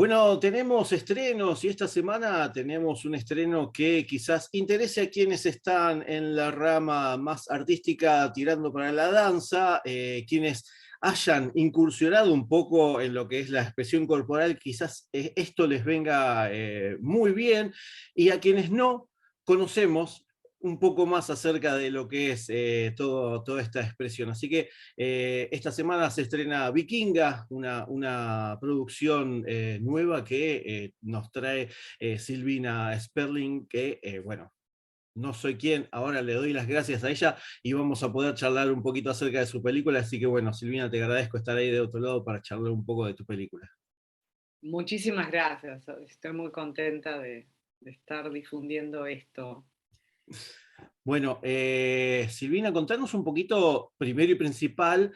Bueno, tenemos estrenos y esta semana tenemos un estreno que quizás interese a quienes están en la rama más artística tirando para la danza, quienes hayan incursionado un poco en lo que es la expresión corporal, quizás esto les venga muy bien, y a quienes no conocemos un poco más acerca de lo que es toda esta expresión. Así que esta semana se estrena Vikinga, una producción nueva que nos trae Silvina Sperling, que bueno, no soy quien, ahora le doy las gracias a ella y vamos a poder charlar un poquito acerca de su película, así que bueno, Silvina, te agradezco estar ahí de otro lado para charlar un poco de tu película. Muchísimas gracias. Estoy muy contenta de estar difundiendo esto. Bueno, Silvina, contanos un poquito, primero y principal,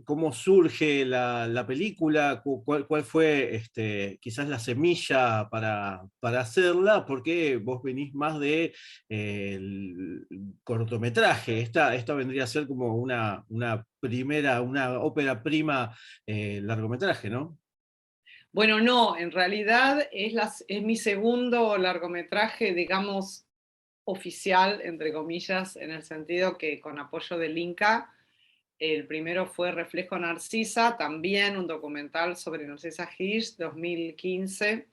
cómo surge la película, cuál fue quizás la semilla para hacerla, porque vos venís más de el cortometraje. Esta vendría a ser como una primera, una ópera prima largometraje, ¿no? Bueno, no, en realidad es mi segundo largometraje, digamos, oficial, entre comillas, en el sentido que con apoyo del Inca. El primero fue Reflejo Narcisa, también un documental sobre Narcisa Hirsch, 2015.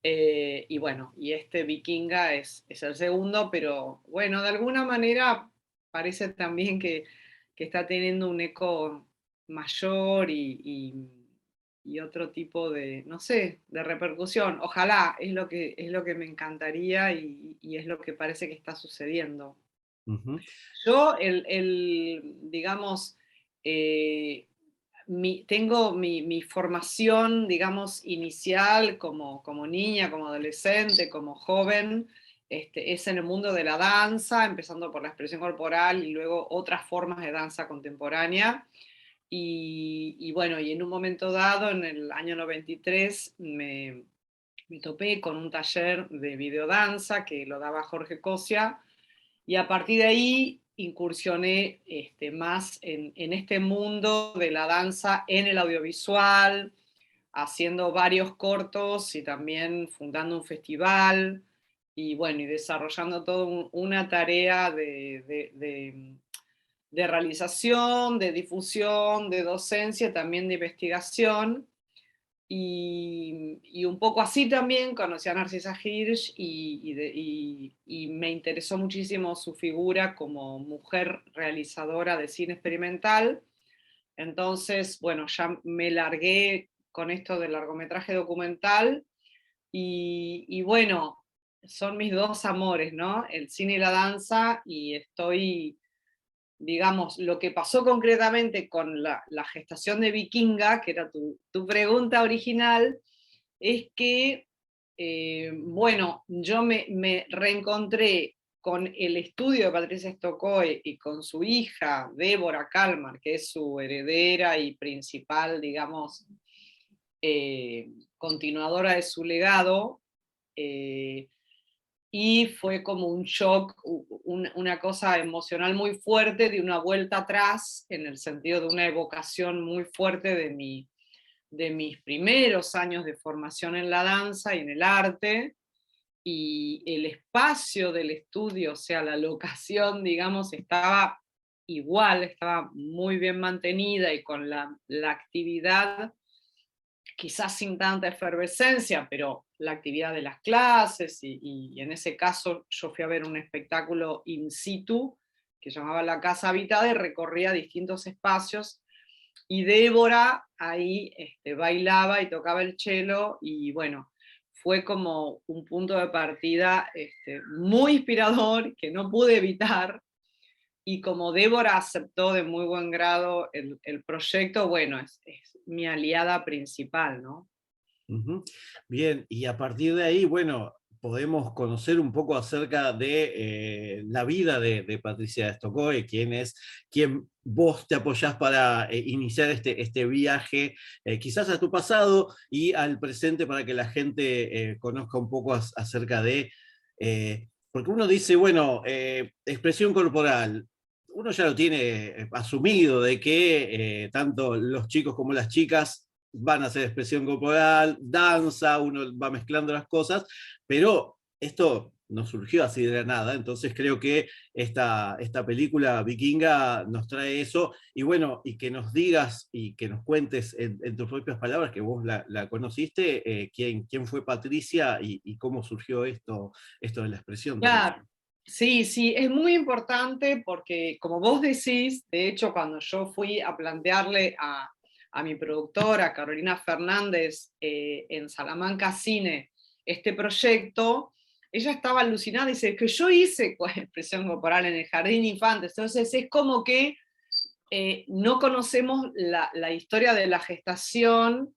Y bueno, y este Vikinga es el segundo, pero bueno, de alguna manera parece también que está teniendo un eco mayor y otro tipo de, no sé, de repercusión. Ojalá, es lo que me encantaría y es lo que parece que está sucediendo. Ujú. Yo, digamos, eh, tengo mi formación, digamos, inicial como niña, como adolescente, como joven, es en el mundo de la danza, empezando por la expresión corporal y luego otras formas de danza contemporánea. Y bueno, y en un momento dado, en el año 93, me topé con un taller de videodanza que lo daba Jorge Cosia, y a partir de ahí incursioné más en este mundo de la danza en el audiovisual, haciendo varios cortos y también fundando un festival y bueno, y desarrollando toda una tarea de realización, de difusión, de docencia, también de investigación. Y un poco así también conocí a Narcisa Hirsch y me interesó muchísimo su figura como mujer realizadora de cine experimental. Entonces, bueno, ya me largué con esto del largometraje documental y bueno, son mis dos amores, ¿no? El cine y la danza, y estoy, digamos, lo que pasó concretamente con la gestación de Vikinga, que era tu pregunta original, es que, bueno, yo me reencontré con el estudio de Patricia Stokoe y con su hija, Débora Kalmar, que es su heredera y principal, digamos, continuadora de su legado, eh, y fue como un shock, una cosa emocional muy fuerte, de una vuelta atrás, en el sentido de una evocación muy fuerte de mis primeros años de formación en la danza y en el arte, y el espacio del estudio, o sea, la locación, digamos, estaba igual, estaba muy bien mantenida y con la actividad, quizás sin tanta efervescencia, pero la actividad de las clases y en ese caso yo fui a ver un espectáculo in situ que llamaba La Casa Habitada y recorría distintos espacios, y Débora ahí bailaba y tocaba el cello y bueno, fue como un punto de partida muy inspirador que no pude evitar, y como Débora aceptó de muy buen grado el proyecto, bueno, es mi aliada principal, ¿no? Ujú. Bien, y a partir de ahí, bueno, podemos conocer un poco acerca de la vida de Patricia Stokoe, quién vos te apoyás para iniciar este viaje, quizás a tu pasado y al presente, para que la gente conozca un poco acerca porque uno dice, bueno, expresión corporal. Uno ya lo tiene asumido de que tanto los chicos como las chicas van a hacer expresión corporal, danza, uno va mezclando las cosas, pero esto no surgió así de la nada, entonces creo que esta película vikinga nos trae eso, y bueno, y que nos digas y que nos cuentes en tus propias palabras, que vos la conociste, quién fue Patricia y cómo surgió esto de la expresión también. Claro, sí, sí, es muy importante porque, como vos decís, de hecho, cuando yo fui a plantearle a mi productora, Carolina Fernández, en Salamanca Cine, este proyecto, ella estaba alucinada y dice, que yo hice expresión corporal en el Jardín de Infantes, entonces es como que no conocemos la historia de la gestación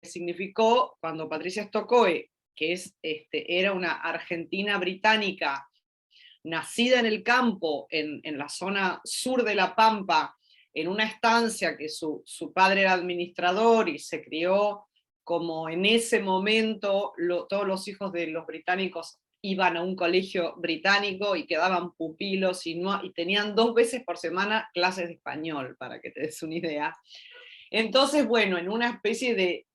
que significó cuando Patricia Stokoway, que era una argentina británica, nacida en el campo, en la zona sur de La Pampa, en una estancia que su padre era administrador y se crió como en ese momento todos los hijos de los británicos iban a un colegio británico y quedaban pupilos y tenían 2 veces por semana clases de español, para que te des una idea. Entonces, bueno, en una especie de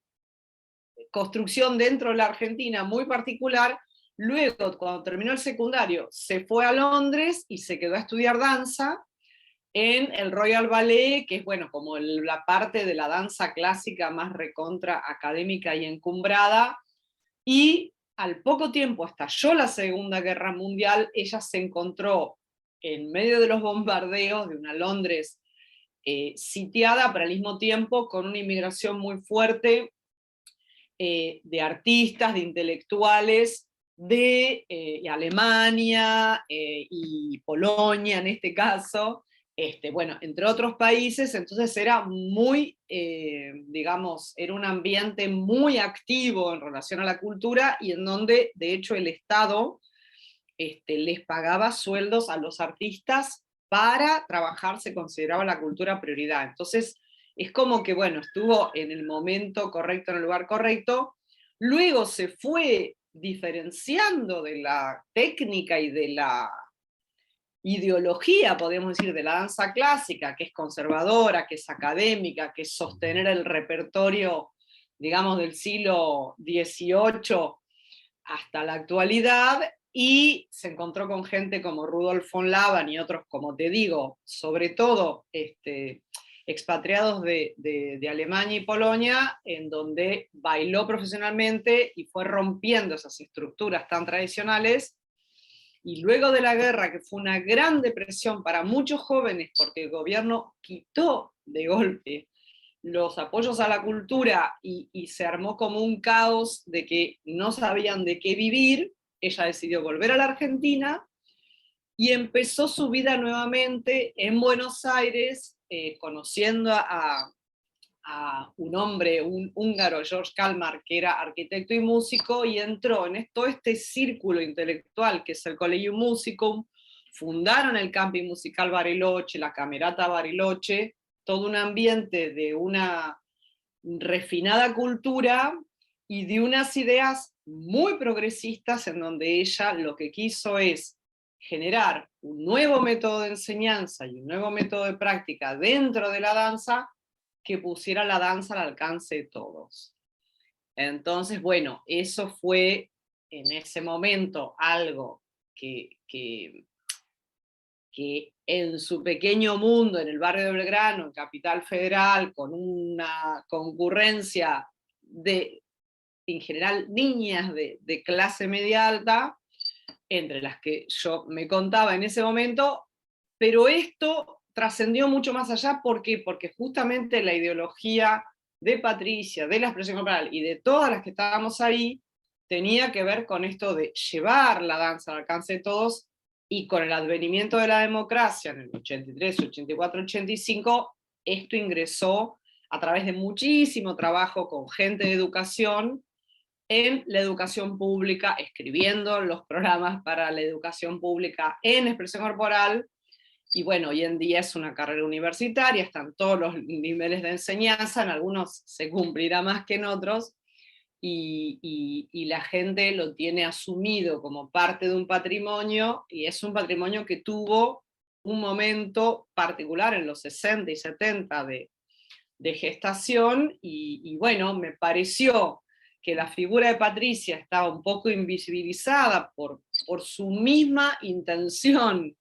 construcción dentro de la Argentina muy particular. Luego, cuando terminó el secundario, se fue a Londres y se quedó a estudiar danza en el Royal Ballet, que es, bueno, como la parte de la danza clásica más recontra académica y encumbrada. Y al poco tiempo estalló la Segunda Guerra Mundial, ella se encontró en medio de los bombardeos de una Londres sitiada, pero al mismo tiempo con una inmigración muy fuerte de artistas, de intelectuales de Alemania y Polonia en este caso, bueno, entre otros países, entonces era muy, digamos, era un ambiente muy activo en relación a la cultura y en donde, de hecho, el Estado les pagaba sueldos a los artistas para trabajar, se consideraba la cultura prioridad. Entonces, es como que, bueno, estuvo en el momento correcto, en el lugar correcto, luego se fue diferenciando de la técnica y de la ideología, podemos decir, de la danza clásica, que es conservadora, que es académica, que es sostener el repertorio, digamos, del siglo XVIII hasta la actualidad, y se encontró con gente como Rudolf von Laban y otros, como te digo, sobre todo expatriados de Alemania y Polonia, en donde bailó profesionalmente y fue rompiendo esas estructuras tan tradicionales. Y luego de la guerra, que fue una gran depresión para muchos jóvenes, porque el gobierno quitó de golpe los apoyos a la cultura y se armó como un caos de que no sabían de qué vivir, ella decidió volver a la Argentina y empezó su vida nuevamente en Buenos Aires, conociendo a un hombre, un húngaro, George Kalmar, que era arquitecto y músico, y entró en todo este círculo intelectual que es el Collegium Musicum. Fundaron el Camping Musical Bariloche, la Camerata Bariloche, todo un ambiente de una refinada cultura y de unas ideas muy progresistas, en donde ella lo que quiso es generar un nuevo método de enseñanza y un nuevo método de práctica dentro de la danza que pusiera la danza al alcance de todos. Entonces, bueno, eso fue en ese momento algo que en su pequeño mundo, en el barrio de Belgrano, en Capital Federal, con una concurrencia de, en general, niñas de clase media alta, entre las que yo me contaba en ese momento, pero esto trascendió mucho más allá. ¿Por qué? Porque justamente la ideología de Patricia, de la expresión corporal y de todas las que estábamos ahí, tenía que ver con esto de llevar la danza al alcance de todos, y con el advenimiento de la democracia en el 83, 84, 85, esto ingresó a través de muchísimo trabajo con gente de educación en la educación pública, escribiendo los programas para la educación pública en expresión corporal. Y bueno, hoy en día es una carrera universitaria, están todos los niveles de enseñanza, en algunos se cumplirá más que en otros, y la gente lo tiene asumido como parte de un patrimonio, y es un patrimonio que tuvo un momento particular en los 60 y 70 de gestación, y bueno, me pareció que la figura de Patricia estaba un poco invisibilizada por su misma intención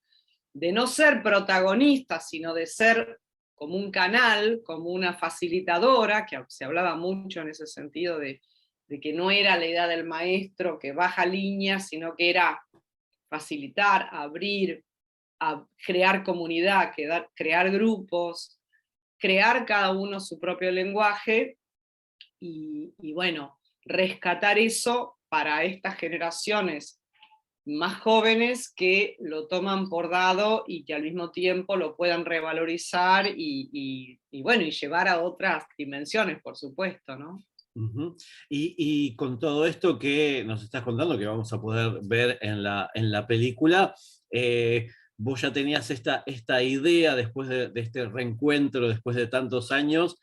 de no ser protagonista, sino de ser como un canal, como una facilitadora, que se hablaba mucho en ese sentido de que no era la idea del maestro que baja líneas, sino que era facilitar, abrir, a crear comunidad, crear grupos, crear cada uno su propio lenguaje y bueno, rescatar eso para estas generaciones más jóvenes que lo toman por dado y que al mismo tiempo lo puedan revalorizar y bueno, y llevar a otras dimensiones, por supuesto, ¿no? Ujú. Y con todo esto que nos estás contando, que vamos a poder ver en la película, vos ya tenías esta idea después de este reencuentro, después de tantos años.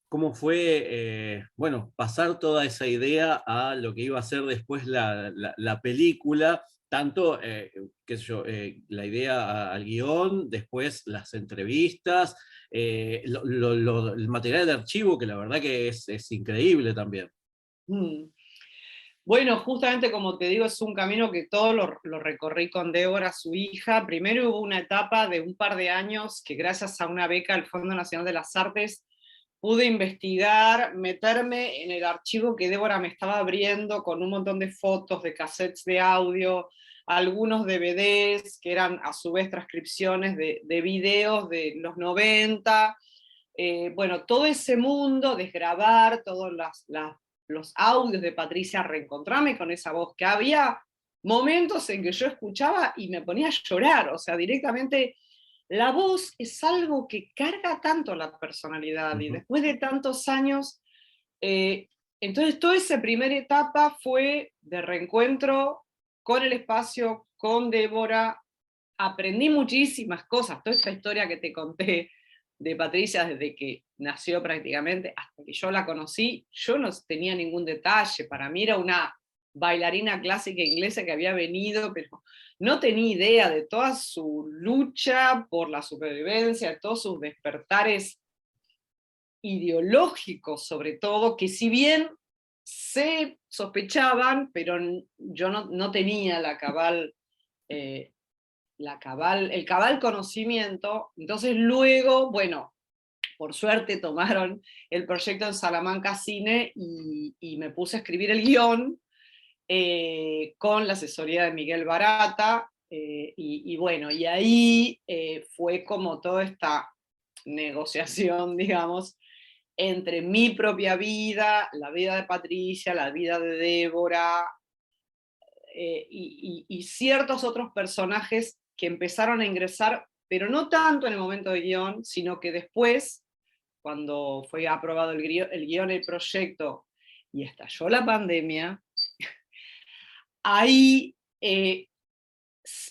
¿Cómo fue, bueno, pasar toda esa idea a lo que iba a ser después la película? Tanto, qué sé yo, la idea al guión, después las entrevistas, el material de archivo, que la verdad que es increíble también. Mm. Bueno, justamente como te digo, es un camino que todo lo recorrí con Débora, su hija. Primero hubo una etapa de un par de años que gracias a una beca del Fondo Nacional de las Artes pude investigar, meterme en el archivo que Débora me estaba abriendo con un montón de fotos, de cassettes de audio, algunos DVDs que eran a su vez transcripciones de videos de los 90. Bueno, todo ese mundo, desgrabar todos los audios de Patricia, reencontrarme con esa voz, que había momentos en que yo escuchaba y me ponía a llorar, o sea, directamente la voz es algo que carga tanto la personalidad y Ujú. después de tantos años, eh, entonces toda esa primera etapa fue de reencuentro con el espacio, con Débora, aprendí muchísimas cosas, toda esta historia que te conté de Patricia desde que nació prácticamente hasta que yo la conocí, yo no tenía ningún detalle, para mí era una bailarina clásica inglesa que había venido, pero no tenía idea de toda su lucha por la supervivencia, de todos sus despertares ideológicos sobre todo, que si bien se sospechaban, pero yo no tenía eh, el cabal conocimiento. Entonces luego, bueno, por suerte tomaron el proyecto en Salamanca Cine y me puse a escribir el guión con la asesoría de Miguel Barata, y bueno, y ahí fue como toda esta negociación, digamos, entre mi propia vida, la vida de Patricia, la vida de Débora, y ciertos otros personajes que empezaron a ingresar, pero no tanto en el momento de guión, sino que después, cuando fue aprobado el guión, el proyecto, y estalló la pandemia, ahí,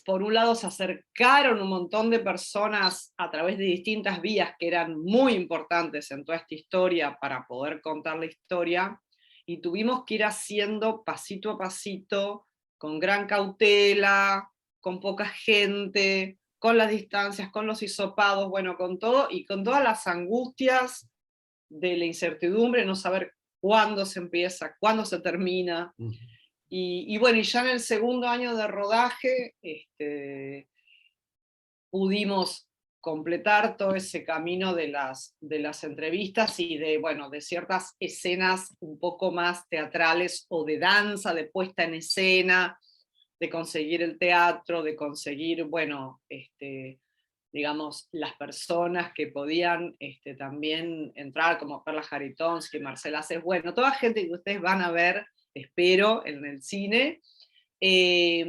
por un lado, se acercaron un montón de personas a través de distintas vías que eran muy importantes en toda esta historia para poder contar la historia, y tuvimos que ir haciendo pasito a pasito, con gran cautela, con poca gente, con las distancias, con los hisopados, bueno, con todo, y con todas las angustias de la incertidumbre, no saber cuándo se empieza, cuándo se termina. Ujú. Y bueno, y ya en el segundo año de rodaje, pudimos completar todo ese camino de las entrevistas y de, bueno, de ciertas escenas un poco más teatrales o de danza, de puesta en escena, de conseguir el teatro, de conseguir, bueno, digamos, las personas que podían también entrar, como Perla Jaritonsky, Marcela Cés, bueno, toda gente que ustedes van a ver, espero, en el cine. Eh,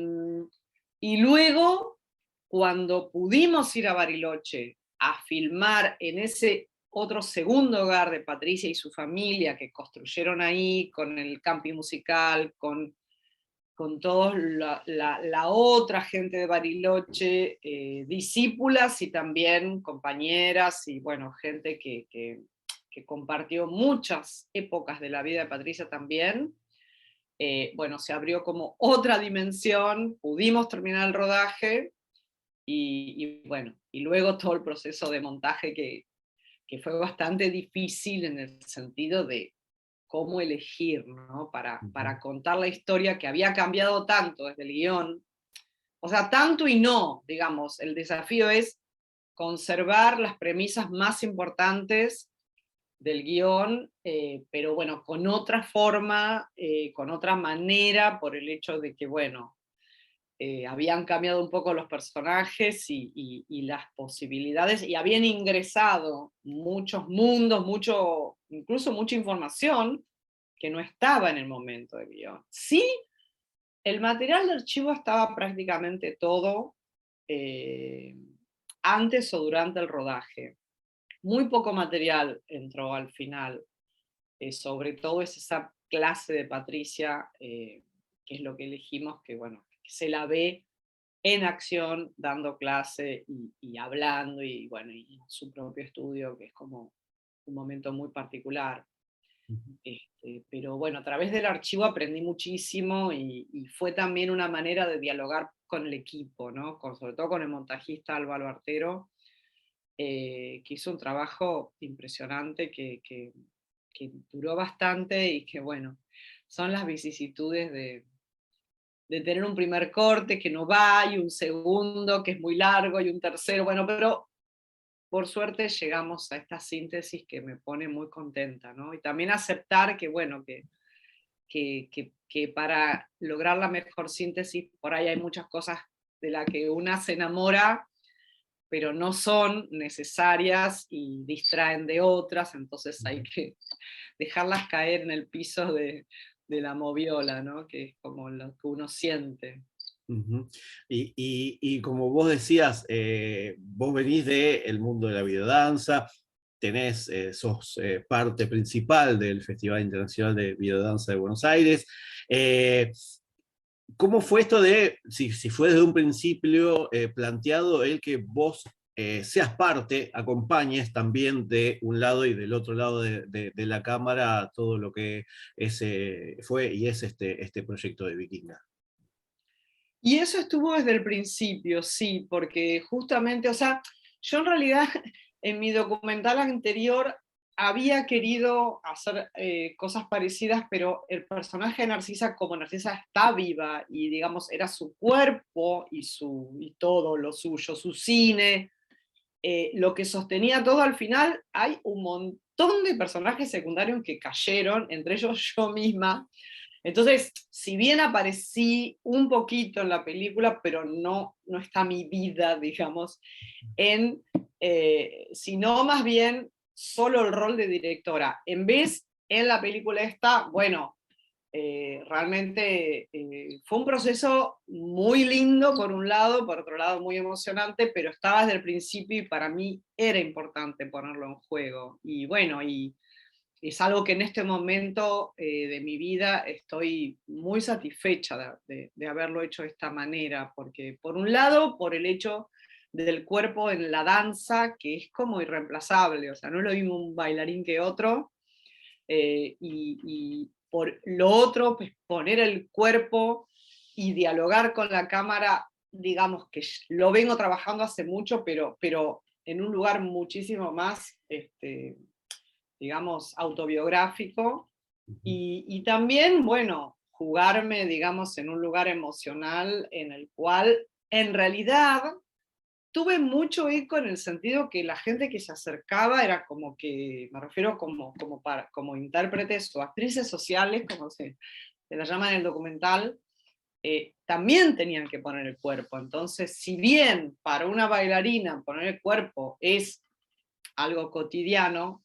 y luego, cuando pudimos ir a Bariloche a filmar en ese otro segundo hogar de Patricia y su familia que construyeron ahí, con el camping musical, con toda la otra gente de Bariloche, discípulas y también compañeras y bueno, gente que compartió muchas épocas de la vida de Patricia también. Bueno, se abrió como otra dimensión, pudimos terminar el rodaje y bueno, y luego todo el proceso de montaje que que fue bastante difícil en el sentido de cómo elegir, ¿no? Para contar la historia que había cambiado tanto desde el guión. O sea, tanto y no, digamos, el desafío es conservar las premisas más importantes del guión, pero bueno, con otra forma, con otra manera, por el hecho de que, bueno, habían cambiado un poco los personajes y las posibilidades, y habían ingresado muchos mundos, incluso mucha información que no estaba en el momento del guión. Sí, el material de archivo estaba prácticamente todo eh, antes o durante el rodaje. Muy poco material entró al final, sobre todo es esa clase de Patricia, que es lo que elegimos, que bueno, que se la ve en acción, dando clase y hablando, y bueno, y en su propio estudio, que es como un momento muy particular. Pero bueno, a través del archivo aprendí muchísimo y fue también una manera de dialogar con el equipo, ¿no? Sobre todo con el montajista Álvaro Artero, que hizo un trabajo impresionante que duró bastante y que bueno, son las vicisitudes de tener un primer corte que no va, y un segundo que es muy largo, y un tercero, bueno, pero por suerte llegamos a esta síntesis que me pone muy contenta, ¿no? Y también aceptar que, bueno, que para lograr la mejor síntesis, por ahí hay muchas cosas de las que una se enamora, pero no son necesarias y distraen de otras, entonces hay que dejarlas caer en el piso de la moviola, ¿no? Que es como lo que uno siente. Ujú. Y como vos decías, vos venís del mundo de la videodanza, sos parte principal del Festival Internacional de Videodanza de Buenos Aires. ¿Cómo fue esto de, si fue desde un principio planteado el que vos seas parte, acompañes también de un lado y del otro lado de la cámara todo lo que fue y es este proyecto de Vikinga? Y eso estuvo desde el principio, sí, porque justamente, o sea, yo en realidad en mi documental anterior había querido hacer cosas parecidas, pero el personaje de Narcisa, como Narcisa está viva y digamos era su cuerpo y todo lo suyo, su cine, lo que sostenía todo, al final hay un montón de personajes secundarios que cayeron, entre ellos yo misma. Entonces, si bien aparecí un poquito en la película, pero no está mi vida, digamos, sino más bien solo el rol de directora. En vez, en la película esta, bueno, realmente fue un proceso muy lindo por un lado, por otro lado muy emocionante, pero estaba desde el principio y para mí era importante ponerlo en juego. Y bueno, y es algo que en este momento de mi vida estoy muy satisfecha de haberlo hecho de esta manera, porque por un lado, por el hecho del cuerpo en la danza, que es como irreemplazable, o sea, no es lo mismo un bailarín que otro, y por lo otro, pues poner el cuerpo y dialogar con la cámara, digamos que lo vengo trabajando hace mucho, pero en un lugar muchísimo más, digamos, autobiográfico, y también, bueno, jugarme, digamos, en un lugar emocional en el cual, en realidad, tuve mucho eco en el sentido que la gente que se acercaba era como que, me refiero como intérpretes o actrices sociales, como se la llama en el documental, también tenían que poner el cuerpo. Entonces, si bien para una bailarina poner el cuerpo es algo cotidiano,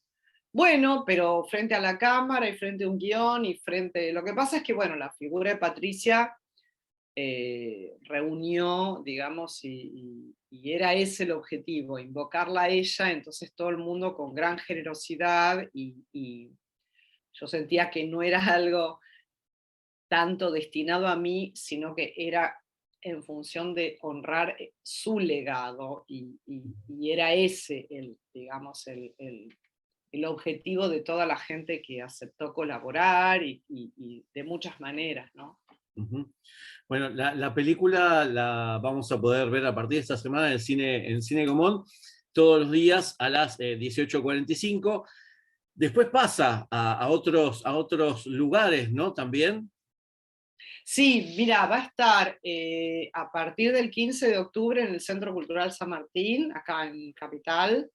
bueno, pero frente a la cámara y frente a un guión y frente... Lo que pasa es que, bueno, la figura de Patricia reunió, digamos, y era ese el objetivo, invocarla a ella, entonces todo el mundo con gran generosidad, y yo sentía que no era algo tanto destinado a mí, sino que era en función de honrar su legado, y era ese digamos, el objetivo de toda la gente que aceptó colaborar y de muchas maneras, ¿no? Ujú. Bueno, la película la vamos a poder ver a partir de esta semana en Cine Gomón. todos los días a las 18:45. Después pasa a otros lugares, ¿no? También. Sí, mira, va a estar a partir del 15 de octubre en el Centro Cultural San Martín, acá en Capital,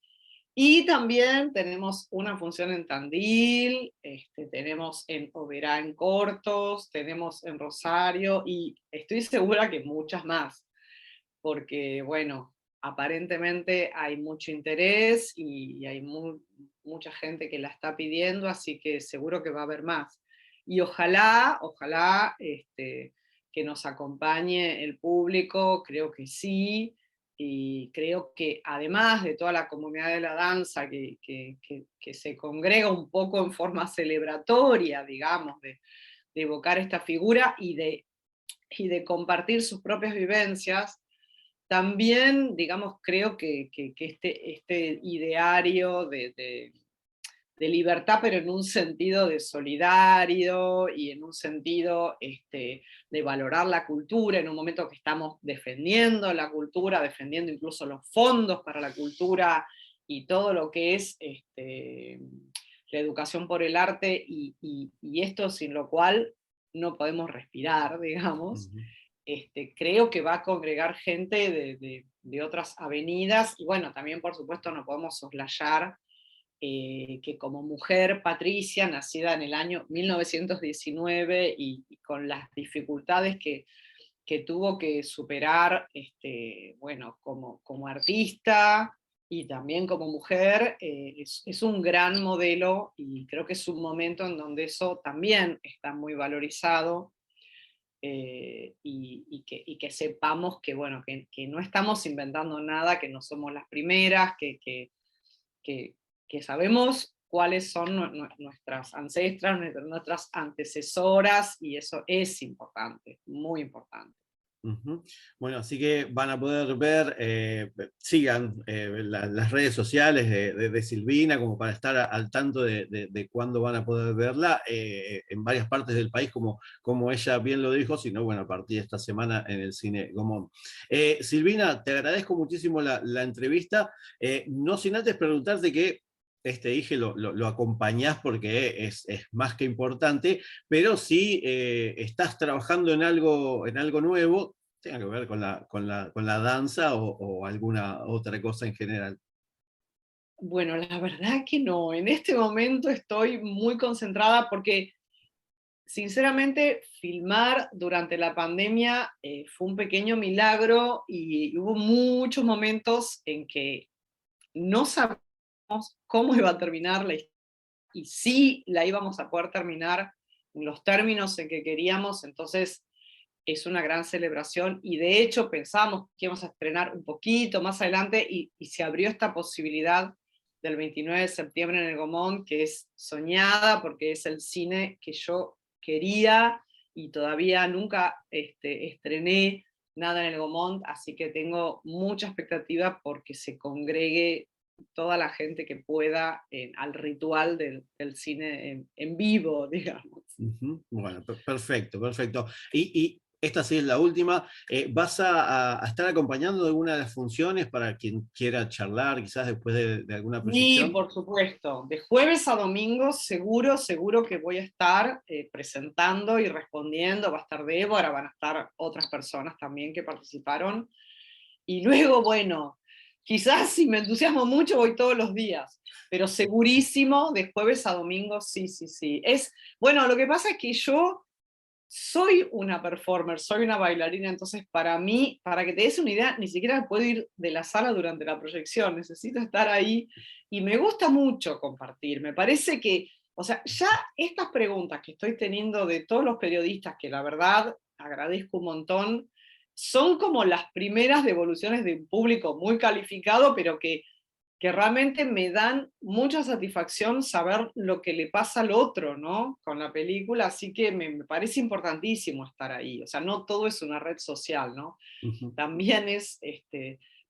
y también tenemos una función en Tandil, tenemos en Oberá en Cortos, tenemos en Rosario, y estoy segura que muchas más, porque bueno, aparentemente hay mucho interés y hay mucha gente que la está pidiendo, así que seguro que va a haber más. Y ojalá, ojalá que nos acompañe el público, creo que sí, y creo que además de toda la comunidad de la danza que se congrega un poco en forma celebratoria, digamos, de evocar esta figura y de compartir sus propias vivencias, también, digamos, creo que este ideario de libertad, pero en un sentido de solidario y en un sentido de valorar la cultura, en un momento que estamos defendiendo la cultura, defendiendo incluso los fondos para la cultura y todo lo que es la educación por el arte, y esto sin lo cual no podemos respirar, digamos. Ujú. Creo que va a congregar gente de otras avenidas, y bueno, también por supuesto no podemos soslayar que como mujer Patricia, nacida en el año 1919 y con las dificultades que tuvo que superar, bueno, como artista y también como mujer, es un gran modelo, y creo que es un momento en donde eso también está muy valorizado, y que sepamos que, bueno, que no estamos inventando nada, que no somos las primeras, que, que sabemos cuáles son nuestras ancestras, nuestras antecesoras, y eso es importante, muy importante. Ujú. Bueno, así que van a poder ver, sigan las redes sociales de Silvina como para estar al tanto de cuándo van a poder verla en varias partes del país, como ella bien lo dijo, sino bueno, a partir de esta semana en el Cine Gomón. Silvina, te agradezco muchísimo la entrevista, no sin antes preguntarte que este dije lo acompañás porque es más que importante, pero si estás trabajando en algo nuevo, tenga que ver con la danza o alguna otra cosa en general. Bueno, la verdad que no, en este momento estoy muy concentrada porque sinceramente filmar durante la pandemia fue un pequeño milagro, y hubo muchos momentos en que no sabíamos cómo iba a terminar la historia y si la íbamos a poder terminar en los términos en que queríamos. Entonces es una gran celebración, y de hecho pensamos que íbamos a estrenar un poquito más adelante, y se abrió esta posibilidad del 29 de septiembre en el Gomón, que es soñada porque es el cine que yo quería, y todavía nunca estrené nada en el Gomón, así que tengo mucha expectativa porque se congregue toda la gente que pueda al ritual del cine en vivo, digamos. Ujú. Bueno, perfecto, perfecto. Y esta sí es la última. ¿Vas a estar acompañando de alguna de las funciones para quien quiera charlar, quizás después de alguna Sí, proyección? por supuesto. De jueves a domingo seguro, seguro que voy a estar presentando y respondiendo. Va a estar Débora, van a estar otras personas también que participaron. Y luego, bueno, quizás si me entusiasmo mucho voy todos los días, pero segurísimo de jueves a domingo, sí, sí, sí. Bueno, lo que pasa es que yo soy una performer, soy una bailarina, entonces para mí, para que te des una idea, ni siquiera puedo ir de la sala durante la proyección, necesito estar ahí, y me gusta mucho compartir. Me parece que, o sea, ya estas preguntas que estoy teniendo de todos los periodistas, que la verdad agradezco un montón, son como las primeras devoluciones de un público muy calificado, pero que realmente me dan mucha satisfacción saber lo que le pasa al otro, ¿no? Con la película, así que me parece importantísimo estar ahí. O sea, no todo es una red social, ¿no? Ujú. También es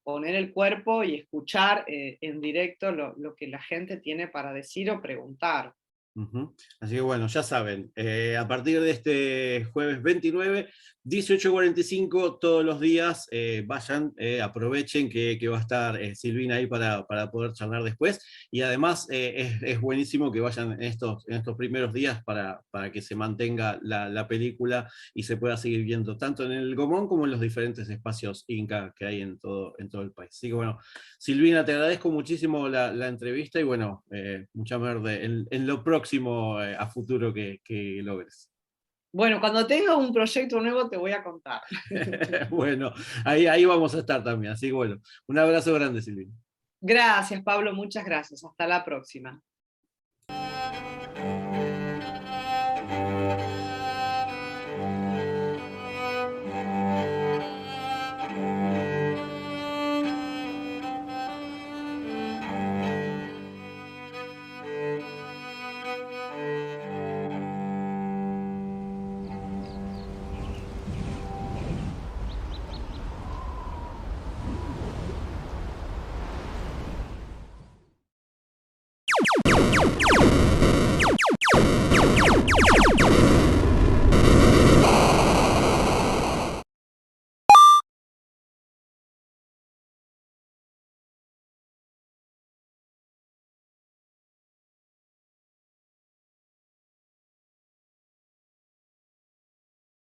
poner el cuerpo y escuchar en directo lo que la gente tiene para decir o preguntar. Ujú. Así que bueno, ya saben, a partir de este jueves 29, 18:45, todos los días, vayan, aprovechen que va a estar Silvina ahí para poder charlar después. Y además es buenísimo que vayan en estos primeros días para que se mantenga la película y se pueda seguir viendo tanto en el Gomón como en los diferentes espacios Inca que hay en todo el país. Así que bueno, Silvina, te agradezco muchísimo la entrevista y bueno, mucha merde en lo próximo a futuro que logres. Bueno, cuando tenga un proyecto nuevo te voy a contar. Bueno, ahí vamos a estar también. Así que bueno, un abrazo grande, Silvina. Gracias, Pablo, muchas gracias. Hasta la próxima.